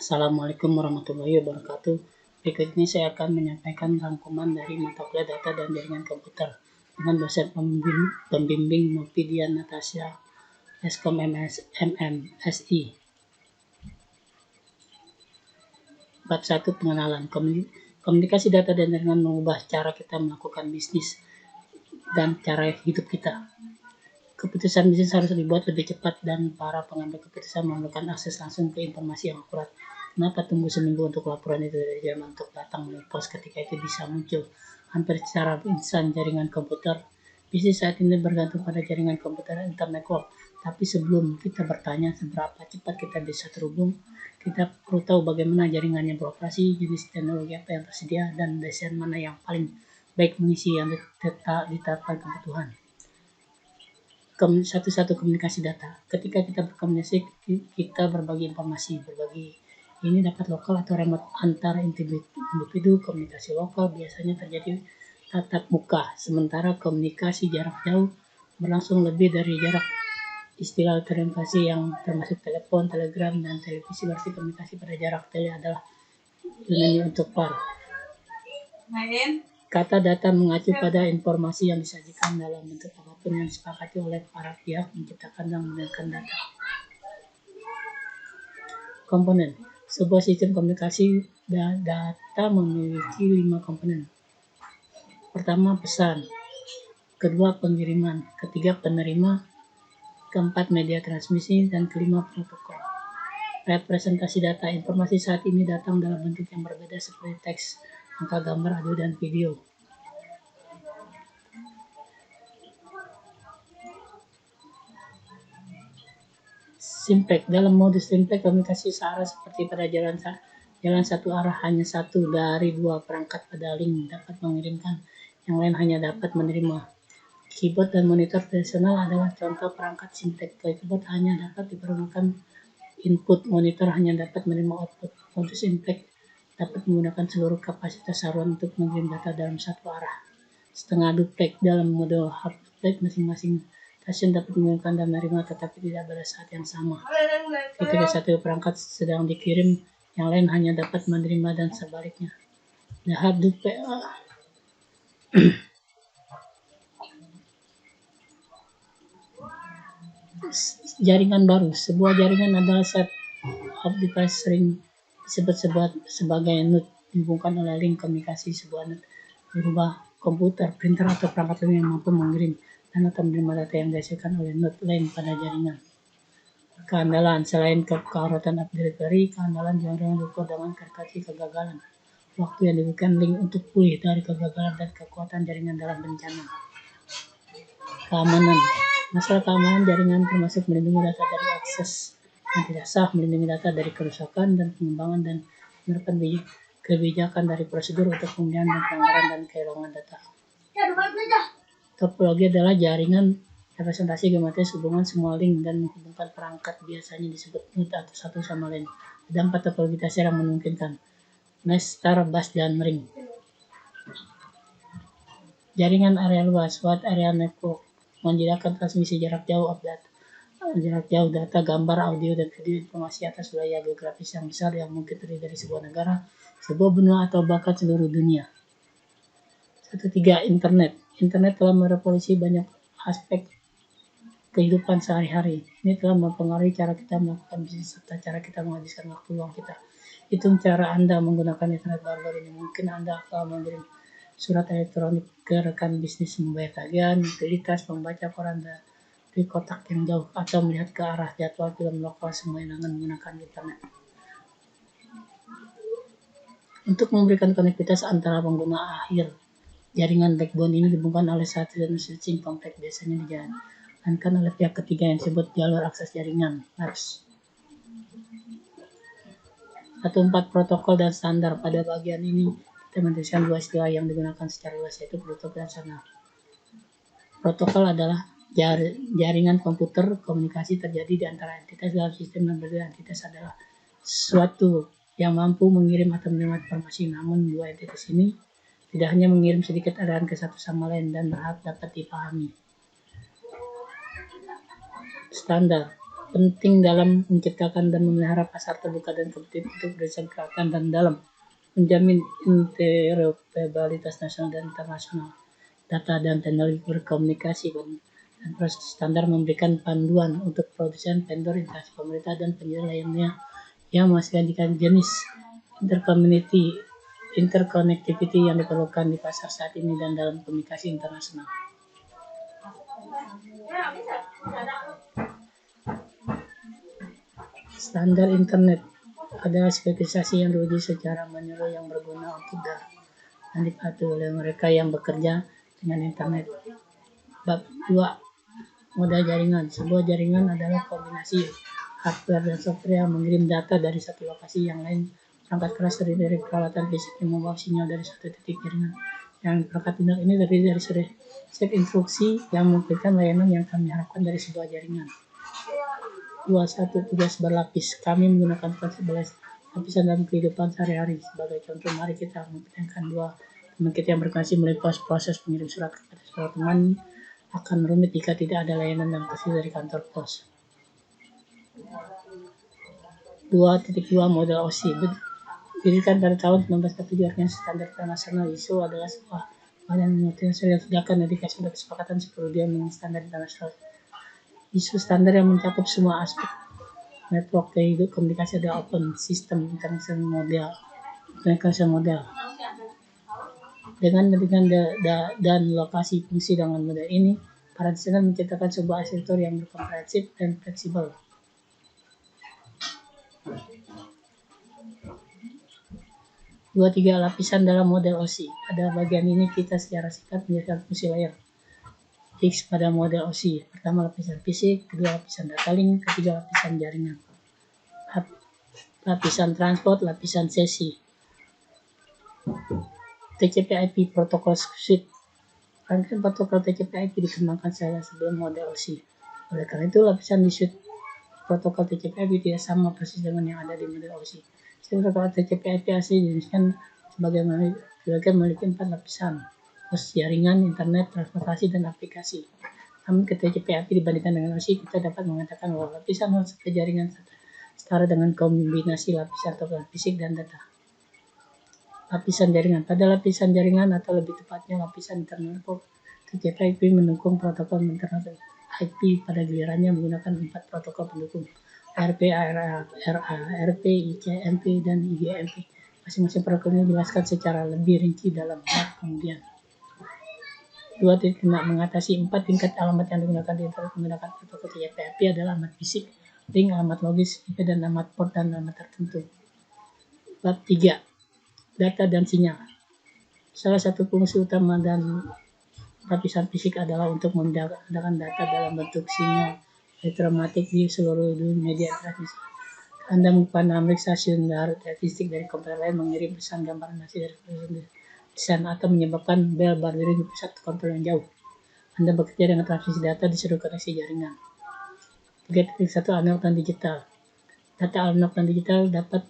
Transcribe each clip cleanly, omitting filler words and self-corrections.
Assalamualaikum warahmatullahi wabarakatuh. Berikut ini saya akan menyampaikan rangkuman dari mata kuliah data dan jaringan komputer dengan dosen pembimbing Novidian Natasha Eskom MMSI. Bab 1 pengenalan. Komunikasi data dan jaringan mengubah cara kita melakukan bisnis dan cara hidup kita. Keputusan bisnis harus dibuat lebih cepat dan para pengambil keputusan memerlukan akses langsung ke informasi yang akurat. Kenapa tunggu seminggu untuk laporan itu dari Jerman untuk datang melalui pos ketika itu bisa muncul hampir secara instan jaringan komputer? Bisnis saat ini bergantung pada jaringan komputer internet network. Tapi sebelum kita bertanya seberapa cepat kita bisa terhubung, kita perlu tahu bagaimana jaringannya beroperasi, jenis teknologi apa yang tersedia, dan desain mana yang paling baik mengisi yang ditetapkan kebutuhan. Satu-satu komunikasi data. Ketika kita berkomunikasi, kita berbagi informasi. Berbagi ini dapat lokal atau remote antar individu. Komunikasi lokal biasanya terjadi tatap muka, sementara komunikasi jarak jauh berlangsung lebih dari jarak. Istilah komunikasi yang termasuk telepon, telegram, dan televisi berarti komunikasi pada jarak. Tele adalah ilmiah untuk VAR. Kata data mengacu pada informasi yang disajikan dalam bentuk apapun yang disepakati oleh para pihak menciptakan dan menggunakan data. Komponen. Sebuah sistem komunikasi data memiliki 5 komponen. Pertama, pesan. Kedua, pengiriman. Ketiga, penerima. Keempat, media transmisi. Dan kelima, protokol. Representasi data. Informasi saat ini datang dalam bentuk yang berbeda seperti teks, angka, gambar, audio, dan video. Simplex. Dalam modus simplex, komunikasi searah seperti pada jalan satu arah hanya satu dari dua perangkat pada link dapat mengirimkan, yang lain hanya dapat menerima. Keyboard dan monitor tradisional adalah contoh perangkat simplex. Keyboard hanya dapat dipergunakan input, monitor hanya dapat menerima output. Modus simplex dapat menggunakan seluruh kapasitas saluran untuk mengirim data dalam satu arah. Setengah duplex. Dalam model half duplex, masing-masing stasiun dapat mengirimkan dan menerima tetapi tidak pada saat yang sama. Ketika satu perangkat sedang dikirim, yang lain hanya dapat menerima dan sebaliknya. The half duplex jaringan baru. Sebuah jaringan adalah set of device sering disebut sebagai node, dihubungkan oleh link komunikasi. Sebuah node berubah komputer, printer, atau perangkat lain yang mampu mengirim dan atau menerima data yang dihasilkan oleh node lain pada jaringan. Keandalan. Selain kekaratan delivery, keandalan jaringan diukur dengan kreditasi kegagalan, waktu yang diberikan link untuk pulih dari kegagalan, dan kekuatan jaringan dalam bencana. Keamanan. Masalah keamanan jaringan termasuk melindungi data dari akses yang tidak sah, melindungi data dari kerusakan dan pengembangan, dan menerapkan kebijakan dari prosedur untuk pemulihan dan pelanggaran dan kehilangan data. Topologi adalah jaringan representasi geometris hubungan semua link dan menghubungkan perangkat, biasanya disebut node atau satu sama lain. Ada 4 topologi dasar yang memungkinkan: mesh, star, bus, dan ring. Jaringan area luas, wide area network, menyediakan transmisi jarak jauh data, gambar, audio, dan video informasi atas wilayah geografis yang besar yang mungkin terdiri dari sebuah negara, sebuah benua, atau bahkan seluruh dunia. 1.3. Internet. Internet telah merevolusi banyak aspek kehidupan sehari-hari. Ini telah mempengaruhi cara kita melakukan bisnis serta cara kita menghabiskan waktu luang kita. Hitung cara Anda menggunakan internet baru-baru ini. Mungkin Anda akan mengirim surat elektronik ke rekan bisnis, membayar tagihan, utilitas, membaca koran dari kotak yang jauh, atau melihat ke arah jadwal film lokal semua dengan menggunakan internet. Untuk memberikan konektivitas antara pengguna akhir, jaringan backbone ini dihubungkan oleh satu dan switching kompleks, biasanya dijalankan oleh pihak ketiga yang disebut jalur akses jaringan (MERS). 1.4 Protokol dan standar. Pada bagian ini kita menuliskan 2 istilah yang digunakan secara luas, yaitu protokol dan standar. Protokol adalah jaringan komputer. Komunikasi terjadi di antara entitas dalam sistem, dan berbeda entitas adalah sesuatu yang mampu mengirim atau menerima informasi. Namun dua entitas ini tidak hanya mengirim sedikit arahan ke satu sama lain dan berharap dapat dipahami. Standar. penting dalam menciptakan dan memelihara pasar terbuka dan kompetitif untuk diselenggarakan dan dalam menjamin interoperabilitas nasional dan internasional data dan teknologi berkomunikasi dan proses standar memberikan panduan untuk produsen, vendor, instansi pemerintah, dan penyedia lainnya yang mengajukan jenis interconnectivity yang diperlukan di pasar saat ini dan dalam komunikasi internasional. Standar internet adalah spesifikasi yang diuji secara menyeluruh yang berguna untuk dan dipatuhi oleh mereka yang bekerja dengan internet. Bab 2. Moda jaringan. Sebuah jaringan adalah kombinasi hardware dan software yang mengirim data dari satu lokasi yang lain. Perangkat keras terdiri dari peralatan fisik yang membawa sinyal dari satu titik jaringan. Yang perangkat lunak ini terdiri dari set instruksi yang memberikan layanan yang kami harapkan dari sebuah jaringan. 2. Tugas berlapis. Kami menggunakan konsep lapisan dalam kehidupan sehari-hari. Sebagai contoh, mari kita memperhatikan dua teman kita yang berkomunikasi melalui proses pengirim surat kepada seorang teman akan rumit jika tidak ada layanan yang terdiri dari kantor pos. 2.2 Model OSI. Didirikan pada tahun 1947, artinya standar internasional. ISO adalah sebuah badan multinasional yang sedangkan dedikasi untuk kesepakatan seluruh dunia mengenai standar internasional. ISO standar yang mencakup semua aspek network komunikasi adalah open system international model. Dengan dan lokasi fungsi dengan model ini, para desainer menciptakan sebuah arsitektur yang komprehensif dan fleksibel. 2.3 Lapisan dalam model OSI. Pada bagian ini kita secara singkat menjelaskan fungsi layer X pada model OSI. Pertama, lapisan fisik, kedua, lapisan data link, ketiga, lapisan jaringan, lapisan transport, lapisan sesi. TCP/IP Protocol Suite. Rangkaian protokol TCP/IP dikembangkan sebelum model OSI. Oleh karena itu, lapisan di suite protokol TCP/IP tidak sama persis dengan yang ada di model OSI. Protokol TCP/IP asli dijelaskan sebagai memiliki 4 lapisan: host, jaringan, internet, transportasi, dan aplikasi. Namun ketika TCP/IP dibandingkan dengan OSI, kita dapat mengatakan bahwa lapisan host ke jaringan setara dengan kombinasi lapisan topologi fisik dan data. Lapisan jaringan. Pada lapisan jaringan atau lebih tepatnya lapisan internet TCP/IP mendukung protokol internet IP pada gilirannya menggunakan 4 protokol pendukung: ARP, ARA, RP, IC, MP, dan IGMP. Masing-masing protokol ini dijelaskan secara lebih rinci dalam bab kemudian. 2.5 Mengatasi 4 tingkat alamat yang digunakan di internet menggunakan protokol TCP/IP adalah alamat fisik, ring, alamat logis, IP, dan alamat port dan alamat tertentu. Bab 3 Data dan sinyal. Salah satu fungsi utama dan lapisan fisik adalah untuk memindahkan data dalam bentuk sinyal elektromagnetik di seluruh media transmisi. Anda memeriksa sumber statistik dari komputer lain, mengirim pesan gambar animasi dari desain, atau menyebabkan bel berdiri di pusat kontrol yang jauh. Anda bekerja dengan transmisi data di seluruh koneksi jaringan. 3.1 Analog dan digital. Data analog dan digital dapat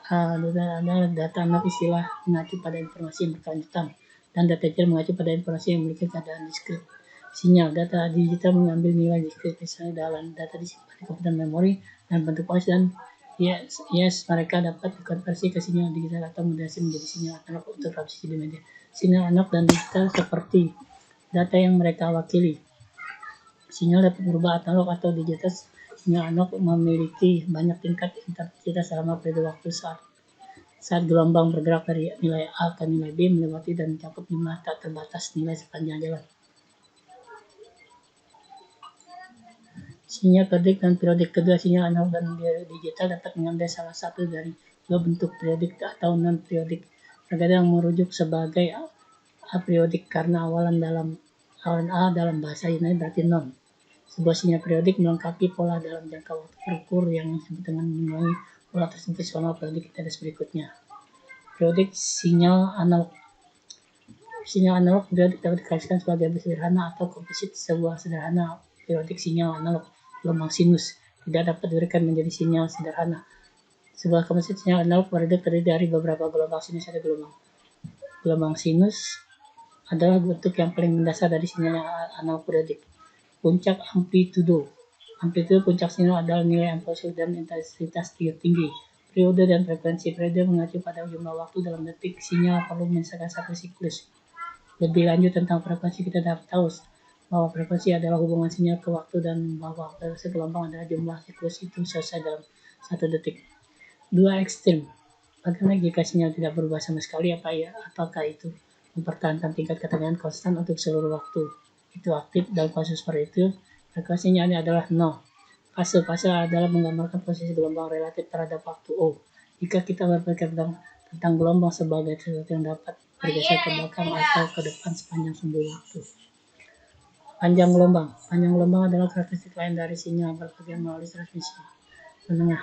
data analog istilah mengacu pada informasi yang berkelanjutan, dan data digital mengacu pada informasi yang memiliki keadaan diskrit. Sinyal. Data digital mengambil nilai diskrit, misalnya dalam data disimpan di komputer memori dan bentuk voice, dan mereka dapat dikonversi ke sinyal digital atau modulasi menjadi sinyal analog untuk transmisi di media. Sinyal analog dan digital seperti data yang mereka wakili. Sinyal dapat berubah analog atau digital. Sinyal analog memiliki banyak tingkat intensitas selama periode waktu saat gelombang bergerak dari nilai A ke nilai B melewati dan mencakup jumlah tak terbatas nilai sepanjang jalan. Sinyal periodik dan periodik. Kedua sinyal analog dan digital dapat mengambil salah satu dari dua bentuk, periodik atau non-periodik. Terkadang merujuk sebagai apriodik karena awalan A dalam bahasa Yunani berarti non. Sebuah sinyal periodik melengkapi pola dalam jangka waktu terukur yang disebut dengan mengulangi pola tersebut selama periodik tetes berikutnya. Periodik sinyal analog. Sinyal analog periodik dapat dikaitkan sebagai sederhana atau komposit. Sebuah sederhana periodik sinyal analog gelombang sinus tidak dapat diberikan menjadi sinyal sederhana. Sebuah komposit sinyal analog periodik terdiri dari beberapa gelombang sinus. Ada gelombang sinus adalah bentuk yang paling mendasar dari sinyal analog periodik. Puncak amplitudo. Amplitude puncak sinyal adalah nilai amplitude dan intensitas tinggi. Periode dan frekuensi. Periode mengacu pada jumlah waktu dalam detik. Sinyal perlu menyelesaikan satu siklus. Lebih lanjut tentang frekuensi, kita dapat tahu bahwa frekuensi adalah hubungan sinyal ke waktu dan bahwa frekuensi gelombang adalah jumlah siklus itu selesai dalam 1 detik. 2 ekstrim. Bagaimana jika sinyal tidak berubah sama sekali? Apakah itu mempertahankan tingkat ketegangan konstan untuk seluruh waktu? Itu aktif. Dalam kasus seperti itu, frekuensinya ini adalah 0. Fase adalah menggambarkan posisi gelombang relatif terhadap waktu O. Jika kita berpikir tentang gelombang sebagai sesuatu yang dapat bergeser ke belakang atau ke depan sepanjang sumber waktu. Panjang gelombang. Panjang gelombang adalah karakteristik lain dari sinyal berbagian melalui transmisi menengah.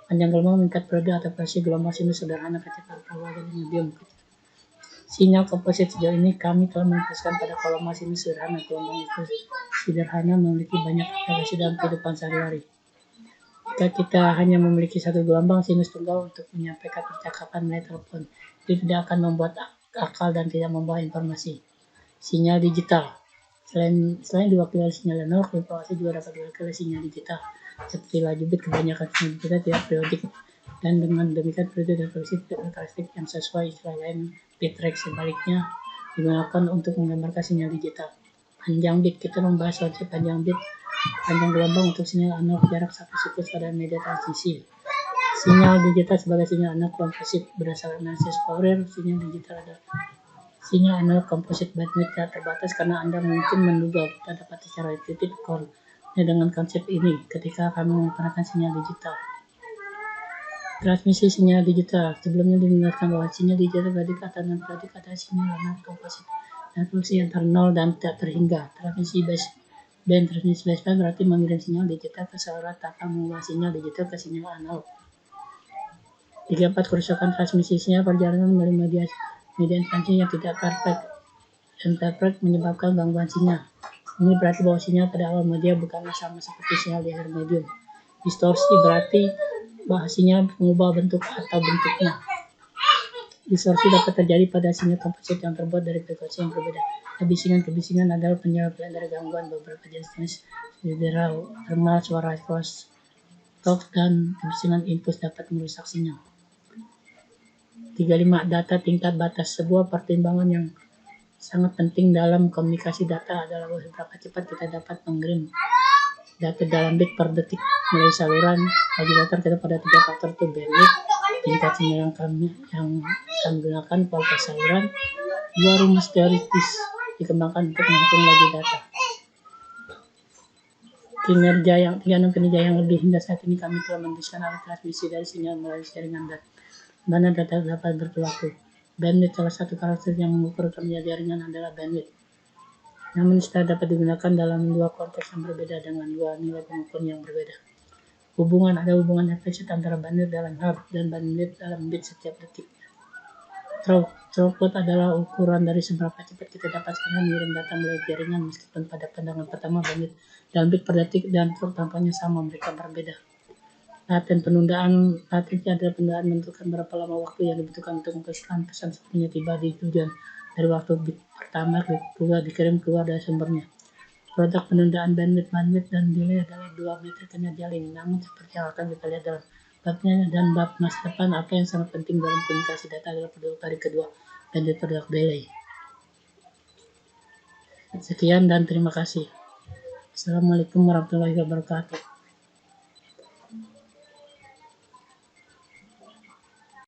Panjang gelombang meningkat periode atau versi gelombang sinus sederhana kecepatan perawahan dan medium. Sinyal komposit. Sejauh ini kami telah memutuskan pada gelombang sinus sederhana. Gelombang itu sederhana memiliki banyak aplikasi dalam kehidupan sehari-hari. Jika kita hanya memiliki satu gelombang sinus tunggal untuk menyampaikan percakapan melalui telepon, itu tidak akan membuat akal dan tidak membawa informasi. Sinyal digital. Selain diwakili oleh sinyal analog, informasi juga dapat diwakili oleh sinyal digital. Seperti laju bit, kebanyakan sinyal digital tidak periodik, dan dengan demikian periode dan frekuensi tidak karakteristik yang sesuai. Istilah lain bitrate sebaliknya digunakan untuk menggambarkan sinyal digital. Panjang bit. Kita membahas konsep panjang bit. Panjang gelombang untuk sinyal analog jarak satu siklus pada media transmisi. Sinyal digital sebagai sinyal analog komposit. Berdasarkan analisis Fourier, sinyal digital adalah sinyal analog komposit bandwidth tidak terbatas karena Anda mungkin menduga kita dapat secara intuitif dengan konsep ini ketika kami menggunakan sinyal digital. Transmisi sinyal digital. Sebelumnya dijelaskan bahwa sinyal digital predikat dan predikat adalah sinyal analog komposit dan fungsi antara 0 dan tak terhingga. Transmisi baseband. Transmisi baseband berarti mengirim sinyal digital ke saluran tanpa mengubah sinyal digital ke sinyal analog. 3-4 kerusakan transmisi sinyal perjalanan melalui media informasi yang tidak perfect menyebabkan gangguan sinyal. Ini berarti bahwa sinyal pada awal media bukanlah sama seperti sinyal di akhir medium. Distorsi berarti bahwa sinyal mengubah bentuk atau bentuknya. Distorsi dapat terjadi pada sinyal komposit yang terbuat dari frekuensi yang berbeda. Kebisingan adalah penyebab dari gangguan. Beberapa jenis cedera thermal, suara crosstalk, dan kebisingan input dapat merusak sinyal. 35. Data tingkat batas. Sebuah pertimbangan yang sangat penting dalam komunikasi data adalah seberapa cepat kita dapat mengirim data dalam bit per detik melalui saluran. Bagi data kita pada 3 faktor itu bandwidth, tingkat sinyal yang kami gunakan, kualitas saluran. 2 rumus teoritis dikembangkan untuk menghitung lagi data. Kinerja yang lebih. Hingga saat ini kami telah menuliskan alat transmisi dari sinyal melalui jaringan data. Mana data dapat berperilaku. Bandwidth. Salah satu karakter yang mengukur kerja jaringan adalah bandwidth. Namun istilah dapat digunakan dalam 2 konteks yang berbeda dengan 2 nilai pengukur yang berbeda. Ada hubungan implicit antara bandwidth dalam hertz dan bandwidth dalam bit setiap detik. Throughput adalah ukuran dari seberapa cepat kita dapat mengirim data melalui jaringan. Meskipun pada pandangan pertama bandwidth dalam bit per detik dan throughput tampaknya sama, mereka berbeda. Latensi adalah penundaan menentukan berapa lama waktu yang dibutuhkan untuk memastikan pesan sepenuhnya tiba di tujuan dari waktu bit pertama dikirim keluar dari sumbernya. Produk penundaan bandwidth dan delay adalah 2 metrik kinerja lain. Namun seperti yang akan kita lihat dalam babnya dan bab masa depan, apa yang sangat penting dalam komunikasi data adalah produk dari kedua bandwidth produk delay. Sekian dan terima kasih. Assalamualaikum warahmatullahi wabarakatuh.